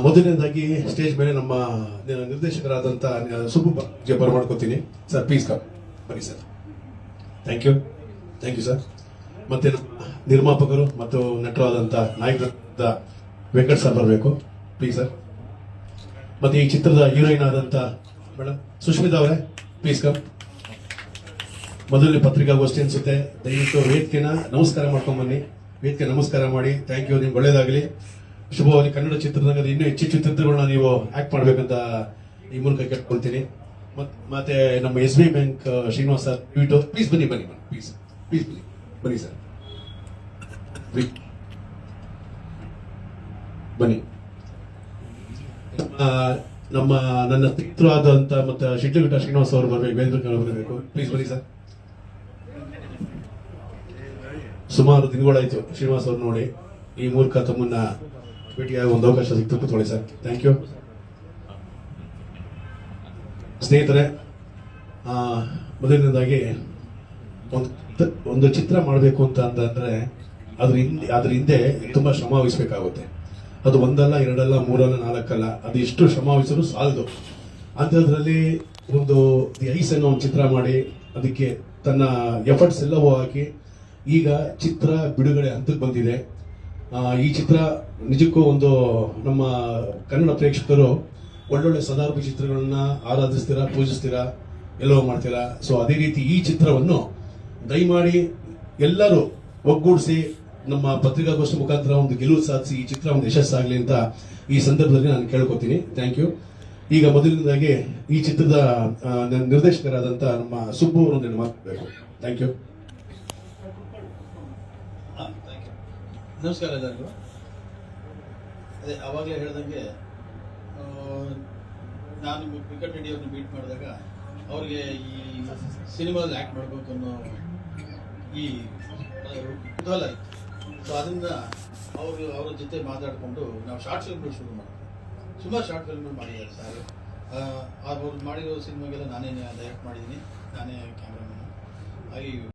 ಮೊದಲನೇದಾಗಿ ಸ್ಟೇಜ್ ಮೇಲೆ ನಮ್ಮ ನಿರ್ದೇಶಕರಾದಂಥ ಸುಬ್ಬು ಬರಮಾಡ್ಕೋತೀನಿ ಸರ್. ಪ್ಲೀಸ್ ಕಮ್, ಬನ್ನಿ ಸರ್. Thank you sir. ಮತ್ತೆ ನಿರ್ಮಾಪಕರು ಮತ್ತು ನಟರಾದಂಥ ನಾಯಕರಾದ ವೆಂಕಟ್ ಸರ್ ಬರಬೇಕು, ಪ್ಲೀಸ್ ಸರ್. ಮತ್ತೆ ಈ ಚಿತ್ರದ ಹೀರೋಯಿನ್ ಆದಂಥ ಮೇಡಮ್ ಸುಷ್ಮಿತಾ ಅವರೇ, ಪ್ಲೀಸ್ ಕಮ್. ಮೊದಲನೇ ಪತ್ರಿಕಾಗೋಷ್ಠಿ ಅನ್ಸುತ್ತೆ, ದಯವಿಟ್ಟು ವೇದಿಕೆನ ನಮಸ್ಕಾರ ಮಾಡ್ಕೊಂಡ್ ಬನ್ನಿ. ವೇದಿಕೆ ನಮಸ್ಕಾರ ಮಾಡಿ. ಥ್ಯಾಂಕ್ ಯು, ನಿಮ್ಗೆ ಒಳ್ಳೇದಾಗಲಿ, ಶುಭವಾಗಿ. ಕನ್ನಡ ಚಿತ್ರರಂಗದ ಇನ್ನೂ ಹೆಚ್ಚು ಚಿತ್ರಗಳನ್ನ ನೀವು ಆಕ್ಟ್ ಮಾಡ್ಬೇಕಂತ ಈ ಮೂಲಕ ಕೇಳ್ಕೊಳ್ತೀನಿ. ಮತ್ತೆ ನಮ್ಮ SB bank Srinivas sir, please ಬನ್ನಿ ಪ್ಲೀಸ್ ಬನ್ನಿ ಸರ್, ಬನ್ನಿ. ನನ್ನ ಸ್ನೇಹಿತರು ಆದಂತ ಮತ್ತೆ ಶಿಡ್ಲಘಟ್ಟ ಶ್ರೀನಿವಾಸ್ ಅವರು ಬರಬೇಕು, ಪ್ಲೀಸ್ ಬನ್ನಿ ಸರ್. ಸುಮಾರು ದಿನಗಳಾಯ್ತು ಶ್ರೀನಿವಾಸ್ ಅವರು ನೋಡಿ, ಈ ಮೂಲಕ ತಮ್ಮನ್ನ ಭೇಟಿಯಾಗಿ ಒಂದು ಅವಕಾಶ ಸಿಕ್ತು, ಕೂತ್ಕೊಳ್ಳಿ ಸರ್. Thank you. ಸ್ನೇಹಿತರೆ, ಮೊದಲನೇದಾಗಿ ಒಂದು ಚಿತ್ರ ಮಾಡಬೇಕು ಅಂತ ಅಂದ್ರೆ ಅದ್ರ ಹಿಂದೆ ತುಂಬಾ ಶ್ರಮ ವಹಿಸಬೇಕಾಗುತ್ತೆ. ಅದು ಒಂದಲ್ಲ, ಎರಡಲ್ಲ, ಮೂರಲ್ಲ, ನಾಲ್ಕಲ್ಲ, ಅದು ಎಷ್ಟು ಶ್ರಮ ವಹಿಸಲು ಸಾಲದು. ಅಂಥದ್ರಲ್ಲಿ ಒಂದು ದಿ ಐಸ್ ಅನ್ನೋ ಒಂದು ಚಿತ್ರ ಮಾಡಿ ಅದಕ್ಕೆ ತನ್ನ ಎಫರ್ಟ್ಸ್ ಎಲ್ಲವೂ ಹಾಕಿ ಈಗ ಚಿತ್ರ ಬಿಡುಗಡೆ ಹಂತಕ್ಕೆ ಬಂದಿದೆ. ಈ ಚಿತ್ರ ನಿಜಕ್ಕೂ ಒಂದು ನಮ್ಮ ಕನ್ನಡ ಪ್ರೇಕ್ಷಕರು ಒಳ್ಳೊಳ್ಳೆ ಸದಾರ್ಥ ಚಿತ್ರಗಳನ್ನ ಆರಾಧಿಸ್ತೀರಾ, ಪೂಜಿಸ್ತೀರಾ, ಎಲ್ಲವೂ ಮಾಡ್ತೀರಾ. ಸೊ ಅದೇ ರೀತಿ ಈ ಚಿತ್ರವನ್ನು ದಯಮಾಡಿ ಎಲ್ಲರೂ ಒಗ್ಗೂಡಿಸಿ ನಮ್ಮ ಪತ್ರಿಕಾಗೋಷ್ಠಿ ಮುಖಾಂತರ ಒಂದು ಗೆಲುವು ಸಾಧಿಸಿ ಈ ಚಿತ್ರ ಒಂದು ಯಶಸ್ಸಾಗಲಿ ಅಂತ ಈ ಸಂದರ್ಭದಲ್ಲಿ ನಾನು ಕೇಳ್ಕೊತೀನಿ. Thank you. ಈಗ ಮೊದಲನೇದಾಗಿ ಈ ಚಿತ್ರದ ನಿರ್ದೇಶಕರಾದಂಥ ನಮ್ಮ ಸುಬ್ಬು ಅವರೊಂದು ಮಾತಾಡಬೇಕು. Thank you. ನಮಸ್ಕಾರ ಎಲ್ಲರಿಗೂ. ಅದೇ ಆವಾಗಲೇ ಹೇಳಿದಂಗೆ, ನಾನು ವಿಕೆಟ್ ಇಂಡಿಯಾವ್ರನ್ನ ಮೀಟ್ ಮಾಡಿದಾಗ ಅವ್ರಿಗೆ ಈ ಸಿನಿಮಾದಲ್ಲಿ ಆ್ಯಕ್ಟ್ ಮಾಡಬೇಕು ಅನ್ನೋ ಈ ಕುತೂಹಲ ಇತ್ತು. ಸೊ ಅದರಿಂದ ಅವ್ರ ಜೊತೆ ಮಾತಾಡಿಕೊಂಡು ನಾವು ಶಾರ್ಟ್ ಫಿಲ್ಮ್ಗಳು ಶುರು ಮಾಡಿದ್ವಿ. ಸುಮಾರು ಶಾರ್ಟ್ ಫಿಲ್ಮ್ಗಳು ಮಾಡಿದ್ದಾರೆ ಸರ್. ಅವ್ರು ಮಾಡಿರೋ ಸಿನಿಮಾಗೆಲ್ಲ ನಾನೇ ಡೈರೆಕ್ಟ್ ಮಾಡಿದ್ದೀನಿ, ನಾನೇ ಕ್ಯಾಮ್ರಾಮನ್ ಆಗಿ